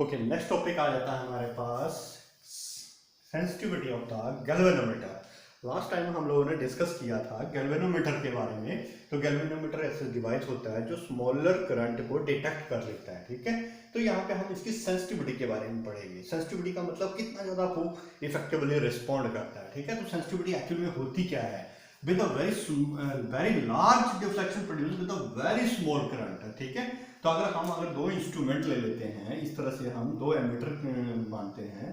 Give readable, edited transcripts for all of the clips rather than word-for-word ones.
Okay, next topic आ जाता है हमारे पास sensitivity of the galvanometer. Last time हम लोगों ने डिस्कस किया था गैल्वेनोमीटर के बारे में। तो गैल्वेनोमीटर ऐसा डिवाइस होता है जो स्मॉलर करंट को डिटेक्ट कर लेता है, ठीक है। तो यहाँ पे हम इसकी सेंसिटिविटी के बारे में पढ़ेंगे। सेंसिटिविटी का मतलब कितना ज्यादा वो इफेक्टिवली रिस्पॉन्ड करता है, ठीक है। तो सेंसिटिविटी एक्चुअली में होती क्या है? With a very large deflection produce with a very small current, ठीक है। तो अगर दो इंस्ट्रूमेंट ले लेते हैं, इस तरह से हम दो एमीटर मानते हैं,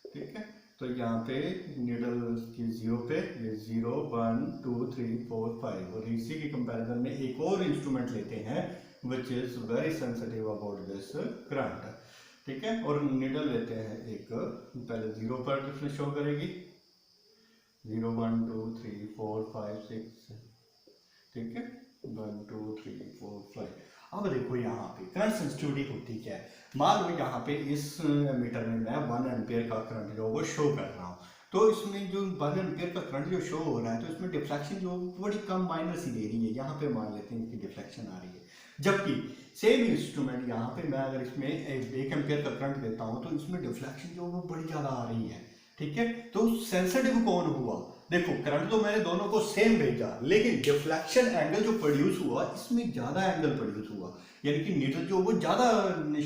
ठीक है। तो यहाँ पे नीडल की 0 पे ये 0 1 2 3 4 5 और इसी के कंपैरिजन में एक और इंस्ट्रूमेंट लेते हैं which is very sensitive about this current, ठीक है। और नीडल लेते हैं एक, पहले 0 पर डिफरेंस शो करेगी 0 1 2 3 4 5 6, ठीक है, 1 2 3 4 5। अब देखो यहाँ पे करंट सेंसिटिविटी होती क्या है। मान लो यहाँ पे इस मीटर में मैं 1 एम्पियर का करंट जो वो शो कर रहा हूँ। तो इसमें जो 1 एम्पियर का करंट जो शो हो रहा है, तो इसमें डिफ्लेक्शन जो बड़ी कम माइनर सी दे रही है। यहाँ पे मान लेते हैं इसकी डिफ्लेक्शन आ रही है, जबकि सेम इंस्ट्रूमेंट यहाँ पे मैं अगर इसमें 1 एम्पियर का करंट देता हूँ तो इसमें डिफ्लेक्शन जो वो बड़ी ज़्यादा आ रही है, ठीक है। तो सेंसिटिव कौन हुआ? देखो, करंट तो मैंने दोनों को सेम भेजा, लेकिन डिफ्लेक्शन एंगल जो प्रोड्यूस हुआ इसमें ज्यादा एंगल प्रोड्यूस हुआ, यानी कि नीडल जो वो ज्यादा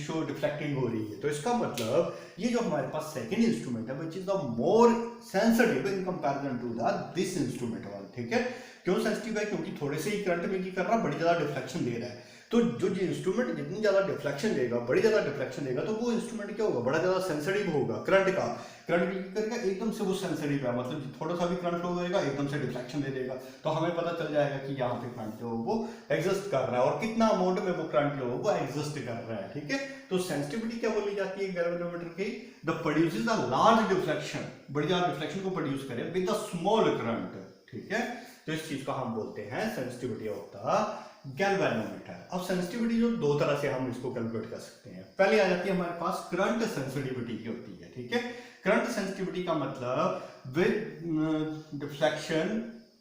शो डिफ्लेक्टिंग हो रही है। तो इसका मतलब ये जो हमारे पास सेकंड इंस्ट्रूमेंट है which is the more sensitive in comparison to the this instrument वाला, ठीक है। क्यों सेंसिटिव है? क्योंकि थोड़े से ही करंट में कर रहा, बड़ी ज्यादा डिफ्लेक्शन दे रहा है। तो जो इंस्ट्रूमेंट जितनी ज्यादा डिफ्लेक्शन देगा, बड़ी ज्यादा डिफ्लेक्शन देगा, तो वो इंस्ट्रूमेंट क्या होगा? बड़ा ज्यादा सेंसिटिव होगा करंट का। करंट करेगा एकदम से वो सेंसिटिव है, मतलब थोड़ा सा भी करंट फ्लो करेगा एकदम से डिफ्लेक्शन दे देगा। तो हमें पता चल जाएगा कि यहाँ पे करंट जो वो एग्जिस्ट कर रहा है और कितना अमाउंट में वो करंट जो वो एग्जिस्ट कर रहा है, ठीक है। तो सेंसिटिविटी क्या बोली जाती है गैल्वेनोमीटर की? The produces a large deflection, बड़ी ज्यादा डिफ्लेक्शन को प्रोड्यूस करे विद अ स्मॉल करंट, ठीक है। तो इस चीज को हम बोलते हैं सेंसिटिविटी ऑफ द गैल्वेनोमीटर। अब सेंसिटिविटी जो दो तरह से हम इसको कैलकुलेट कर सकते हैं। पहले आ जाती है हमारे पास करंट सेंसिटिविटी की होती है, ठीक है। करंट सेंसिटिविटी का मतलब विद डिफ्लेक्शन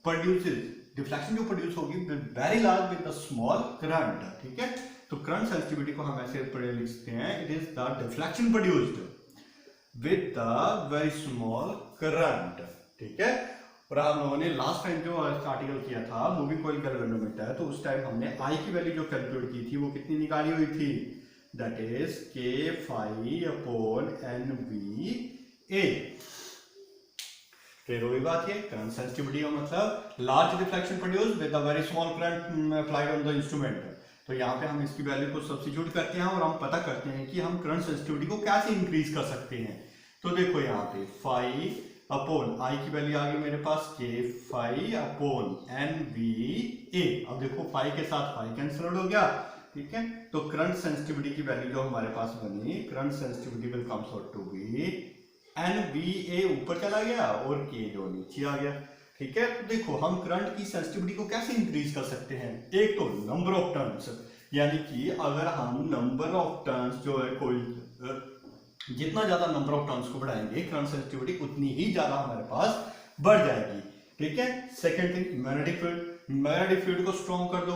प्रोड्यूसेस, डिफ्लेक्शन जो प्रोड्यूस होगी very large with the small current, ठीक है। तो करंट सेंसिटिविटी को हम ऐसे लिख सकते हैं, it is the deflection produced with the very small current, ठीक है। और हम लोगों ने लास्ट टाइम जो आर्टिकल किया था मूविंग कॉइल गैल्वेनोमीटर, तो उस टाइम हमने आई की वैल्यू जो कैलकुलेट की थी वो कितनी निकाली हुई थी? That is K phi upon N V A. Clear होगी बात? ये करंट सेंसिटिविटी का मतलब large deflection produce with a very small current applied on the instrument. तो यहाँ पे हम इसकी वैल्यू को सब्स्टिट्यूट करते हैं और हम पता करते हैं कि हम करंट सेंसिटिविटी को कैसे इंक्रीज कर सकते हैं। तो देखो यहाँ पे फाई अपॉन आई की वैल्यू आ गई मेरे पास K phi upon N V A. अब देखो फाई के साथ फाई कैंसिल हो गया, ठीक है। तो करंट सेंसिटिविटी की वैल्यू जो हमारे पास बनी, current sensitivity will comes out to be N V A ऊपर चला गया और के जो नीचे आ गया, ठीक है। तो देखो हम करंट की सेंसिटिविटी को कैसे इंक्रीज कर सकते हैं? एक तो नंबर ऑफ टर्न्स, यानी कि अगर हम नंबर ऑफ टर्न्स जो है कोई जितना ज्यादा नंबर ऑफ टर्न्स को बढ़ाएंगे करंट सेंसिटिविटी उतनी ही ज्यादा हमारे पास बढ़ जाएगी, ठीक है। Second thing magnetic field, magnetic field को स्ट्रॉन्ग कर दो।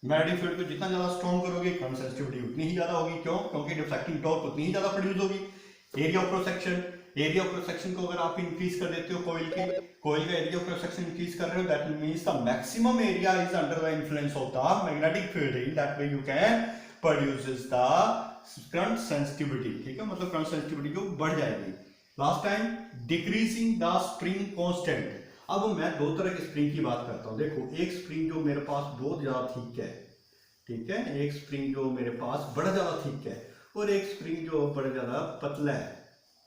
मैग्नेटिक फील्ड को जितना ज्यादा स्ट्रॉन्ग करोगे करंट सेंसिटिविटी उतनी ही ज्यादा होगी। क्यों? क्योंकि डिफ्लेक्टिंग टॉर्क उतनी ही ज्यादा प्रोड्यूस होगी। Area of cross section, area of cross section को अगर आप इंक्रीज कर देते हो कोइल का area of cross section increase कर रहे हो, that means the maximum area is under the influence of the magnetic field, in that way you can produces the current sensitivity, ठीक है। मतलब करंट सेंसिटिविटी जो बढ़ जाएगी। Last time decreasing the spring constant. अब मैं दो तरह के स्प्रिंग की बात करता हूं। देखो, एक स्प्रिंग जो मेरे पास बहुत ज्यादा थिक है, ठीक है, एक स्प्रिंग जो मेरे पास बड़ा ज्यादा थिक है और एक स्प्रिंग जो बड़ा ज्यादा पतला है,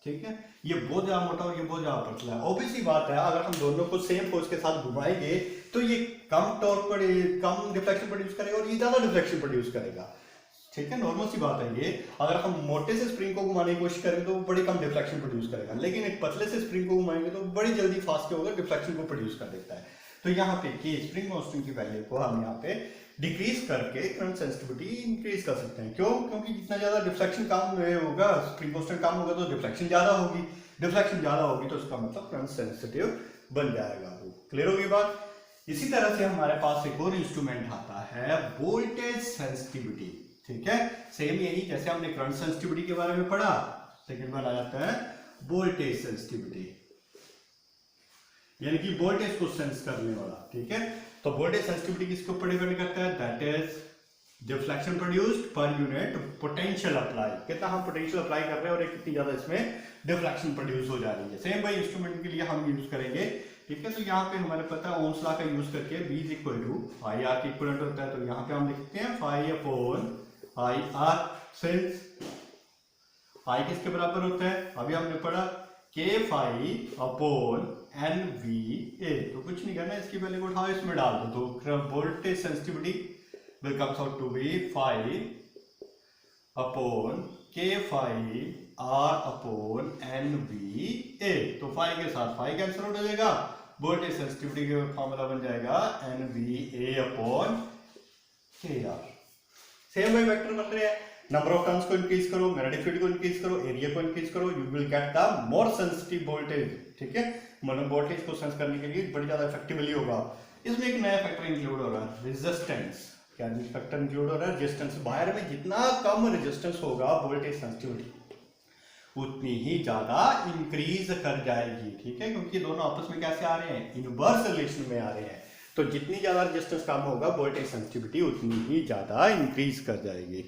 ठीक है। ये बहुत ज्यादा मोटा और ये बहुत ज्यादा पतला है। ऑब्वियसली बात है, अगर हम दोनों को सेम फोर्स के साथ घुमाएंगे तो ये कम टॉर्क पर कम डिफ्लेक्शन प्रोड्यूस करेगा और ये ज्यादा डिफ्लेक्शन प्रोड्यूस करेगा, ठीक है। नॉर्मल सी बात है ये। अगर हम मोटे से स्प्रिंग को घुमाने की कोशिश करेंगे तो वो बड़ी कम डिफ्लेक्शन प्रोड्यूस करेगा, लेकिन एक पतले से स्प्रिंग को घुमाएंगे तो बड़ी जल्दी फास्ट क्या होगा? डिफ्लेक्शन को प्रोड्यूस कर देता है। तो यहाँ पे कि स्प्रिंग कांस्टेंट की वैल्यू को हम यहाँ पे डिक्रीज करके करंट सेंसिटिविटी इंक्रीज कर सकते हैं। क्यों? क्योंकि जितना ज्यादा डिफ्लेक्शन कम होगा, स्प्रिंग कांस्टेंट कम होगा तो डिफ्लेक्शन ज्यादा होगी, डिफ्लेक्शन ज्यादा होगी तो उसका मतलब करंट सेंसिटिव बन जाएगा। क्लियर होगी बात? इसी तरह से हमारे पास एक और इंस्ट्रूमेंट आता है वोल्टेज सेंसिटिविटी। ठीक है, सेम यही जैसे हमने करंट सेंसिटिविटी के बारे में पढ़ा, सेकंड वन आ जाता है वोल्टेज सेंसिटिविटी, यानी कि वोल्टेज को सेंस करने वाला। ठीक है, तो वोल्टेज सेंसिटिविटी किसके ऊपर डिपेंड करता है, that is deflection produced per unit potential apply, कितना हम पोटेंशियल अप्लाई कर रहे हैं और कितनी ज्यादा इसमें डिफ्लेक्शन प्रोड्यूस हो जा रही है। सेम भाई इंस्ट्रूमेंट के लिए हम यूज करेंगे। ठीक है, तो यहाँ पे हमारे पता है ओम्स लॉ का यूज करके V is equal to I R के इक्वलेंट होता है, तो यहाँ पे हम लिखते हैं phi upon I R, since I किसके बराबर होता है, अभी हमने पढ़ा K phi upon N V A, तो कुछ नहीं करना, इसकी वैल्यू को उठाओ इसमें डाल दो, तो voltage sensitivity will comes out to be phi upon k phi r upon n v a, तो phi के साथ phi कैंसिल हो जाएगा, वोल्टेज सेंसिटिविटी का फॉर्मूला बन जाएगा n v a upon k r। Same वही वेक्टर बन रहे हैं, नंबर ऑफ टर्न्स को इंक्रीज करो, मैग्नेटिक फील्ड को इंक्रीज करो, एरिया को इंक्रीज करो, you will get the more sensitive voltage. ठीक है, मतलब वोल्टेज को सेंस करने के लिए बड़ी ज्यादा इफेक्टिवली होगा। इसमें एक नया फैक्टर इंक्लूड हो रहा है, रेजिस्टेंस। क्या फैक्टर इंक्लूड हो रहा है, रेजिस्टेंस। वायर में जितना कम रेजिस्टेंस होगा वोल्टेज सेंसिटिविटी उतनी ही ज्यादा इंक्रीज कर जाएगी। ठीक है, क्योंकि दोनों आपस में कैसे आ रहे हैं, इनवर्स रिलेशन में आ रहे हैं, तो जितनी ज्यादा रेजिस्टेंस कम होगा वोल्टेज सेंसिटिविटी उतनी ही ज्यादा इंक्रीज कर जाएगी।